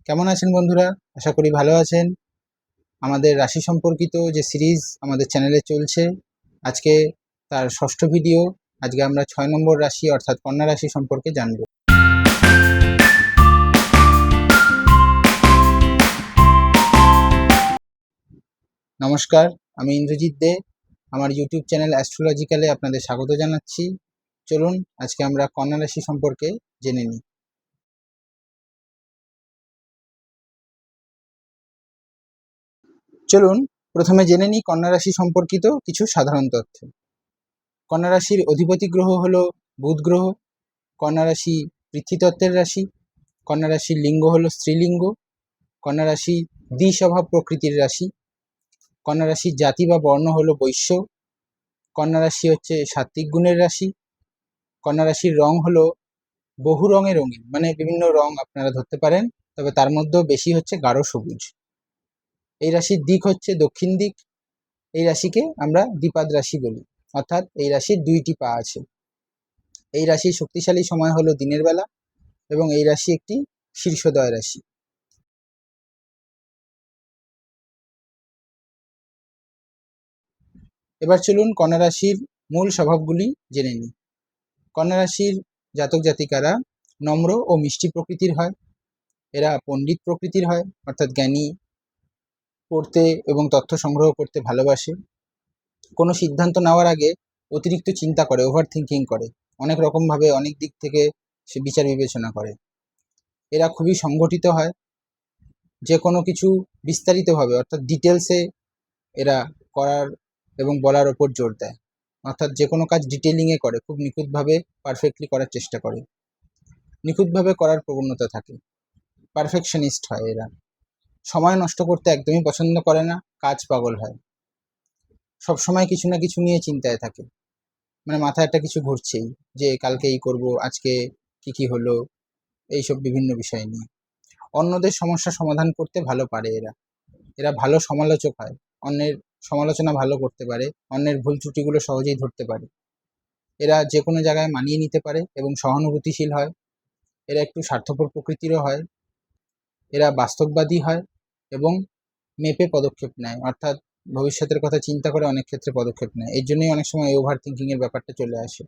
কেমন আছেন বন্ধুরা? আশা করি ভালো আছেন। আমাদের রাশি সম্পর্কিত যে সিরিজ আমাদের চ্যানেলে চলছে, আজকে তার ষষ্ঠ ভিডিও। আজকে আমরা 6 নম্বর রাশি অর্থাৎ কন্যা রাশি সম্পর্কে জানব। নমস্কার, আমি ইন্দ্রজিৎ দে। আমার ইউটিউব চ্যানেল অ্যাস্ট্রোলজিক্যালে আপনাদের স্বাগত জানাচ্ছি। চলুন আজকে আমরা কন্যা রাশি সম্পর্কে জেনে নিই। চলুন প্রথমে জেনে নিই কন্যা রাশি সম্পর্কিত কিছু সাধারণ তথ্য। কন্যা রাশির অধিপতি গ্রহ হল বুধ গ্রহ। কন্যা রাশি পৃথ্বীতত্ত্বের রাশি। কন্যা রাশির লিঙ্গ হল স্ত্রীলিঙ্গ। কন্যা রাশি দ্বিস্বভাব প্রকৃতির রাশি। কন্যা রাশির জাতি বা বর্ণ হল বৈশ্য। কন্যা রাশি হচ্ছে সাত্ত্বিক গুণের রাশি। কন্যা রাশির রং হলো বহু রঙে রঙিন, মানে বিভিন্ন রং আপনারা ধরতে পারেন, তবে তার মধ্যেও বেশি হচ্ছে গাঢ় সবুজ। এই রাশির দিক হচ্ছে দক্ষিণ দিক। এই রাশিকে আমরা দ্বিপাদ রাশি বলি, অর্থাৎ এই রাশির 2টি পা আছে। এই রাশির শক্তিশালী সময় হলো দিনের বেলা এবং এই রাশি একটি শীর্ষোদয় রাশি। এবার চলুন কন্যা রাশির মূল স্বভাবগুলি জেনে নিই। কন্যা রাশির জাতক জাতিকারা নম্র ও মিষ্টি প্রকৃতির হয়। এরা পণ্ডিত প্রকৃতির হয়, অর্থাৎ জ্ঞানী, পড়তে এবং তথ্য সংগ্রহ করতে ভালোবাসে। কোনো সিদ্ধান্ত নেওয়ার আগে অতিরিক্ত চিন্তা করে, ওভার থিঙ্কিং করে, অনেক রকমভাবে অনেক দিক থেকে সে বিচার বিবেচনা করে। এরা খুবই সংগঠিত হয়, যে কোনো কিছু বিস্তারিতভাবে অর্থাৎ ডিটেলসে এরা করার এবং বলার ওপর জোর দেয়, অর্থাৎ যে কোনো কাজ ডিটেলিংয়ে করে, খুব নিখুঁতভাবে পারফেক্টলি করার চেষ্টা করে, নিখুঁতভাবে করার প্রবণতা থাকে, পারফেকশনিস্ট হয় এরা। সময় নষ্ট করতে একদমই পছন্দ করে না, কাজ পাগল হয়, সবসময় কিছু না কিছু নিয়ে চিন্তায় থাকে, মানে মাথায় একটা কিছু ঘুরছেই, যে কালকে এই করবো, আজকে কি হলো, এইসব বিভিন্ন বিষয় নিয়ে। অন্যদের সমস্যা সমাধান করতে ভালো পারে এরা। এরা ভালো সমালোচক হয়, অন্যের সমালোচনা ভালো করতে পারে, অন্যের ভুল ত্রুটিগুলো সহজেই ধরতে পারে। এরা যে কোনো জায়গায় মানিয়ে নিতে পারে এবং সহানুভূতিশীল হয়। এরা একটু স্বার্থপর প্রকৃতিরও হয়। এরা বাস্তববাদী হয় এবং মেপে পদক্ষেপ নেয়, অর্থাৎ ভবিষ্যতের কথা চিন্তা করে অনেক ক্ষেত্রে পদক্ষেপ নেয়। এর জন্যই অনেক সময় ওভার থিঙ্কিংয়ের ব্যাপারটা চলে আসে।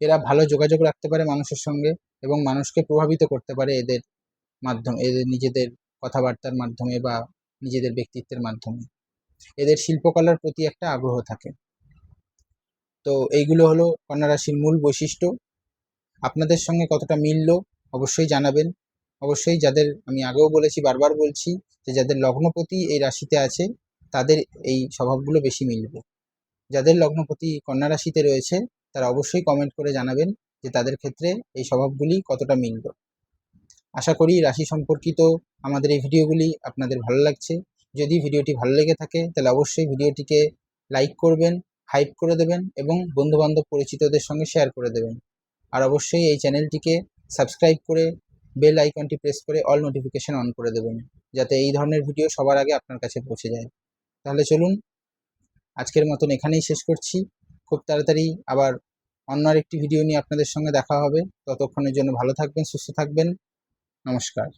এরা ভালো যোগাযোগ রাখতে পারে মানুষের সঙ্গে এবং মানুষকে প্রভাবিত করতে পারে এদের মাধ্যমে, এদের নিজেদের কথাবার্তার মাধ্যমে বা নিজেদের ব্যক্তিত্বের মাধ্যমে। এদের শিল্পকলার প্রতি একটা আগ্রহ থাকে। তো এইগুলো হলো কন্যা রাশির মূল বৈশিষ্ট্য। আপনাদের সঙ্গে কতটা মিলল অবশ্যই জানাবেন। অবশ্যই যাদের, আমি আগেও বলেছি, বারবার বলছি, যে যাদের লগ্নপতি এই রাশিতে আছে তাদের এই স্বভাবগুলো বেশি মিলবে। যাদের লগ্নপতি কন্যা রাশিতে রয়েছে তারা অবশ্যই কমেন্ট করে জানাবেন যে তাদের ক্ষেত্রে এই স্বভাবগুলি কতটা মিলল। আশা করি রাশি সম্পর্কিত আমাদের এই ভিডিওগুলি আপনাদের ভালো লাগছে। যদি ভিডিওটি ভালো লেগে থাকে তাহলে অবশ্যই ভিডিওটিকে লাইক করবেন, হাইপ করে দেবেন এবং বন্ধুবান্ধব পরিচিতদের সঙ্গে শেয়ার করে দেবেন। আর অবশ্যই এই চ্যানেলটিকে সাবস্ক্রাইব করে বেল আইকনটি প্রেস করে অল নোটিফিকেশন অন করে দেবেন, যাতে এই ধরনের ভিডিও সবার আগে আপনার কাছে পৌঁছে যায়। তাহলে চলুন আজকের মতন এখানেই শেষ করছি। খুব তাড়াতাড়ি আবার অন্য আরেকটি ভিডিও নিয়ে আপনাদের সঙ্গে দেখা হবে। ততক্ষণের জন্য ভালো থাকবেন, সুস্থ থাকবেন। নমস্কার।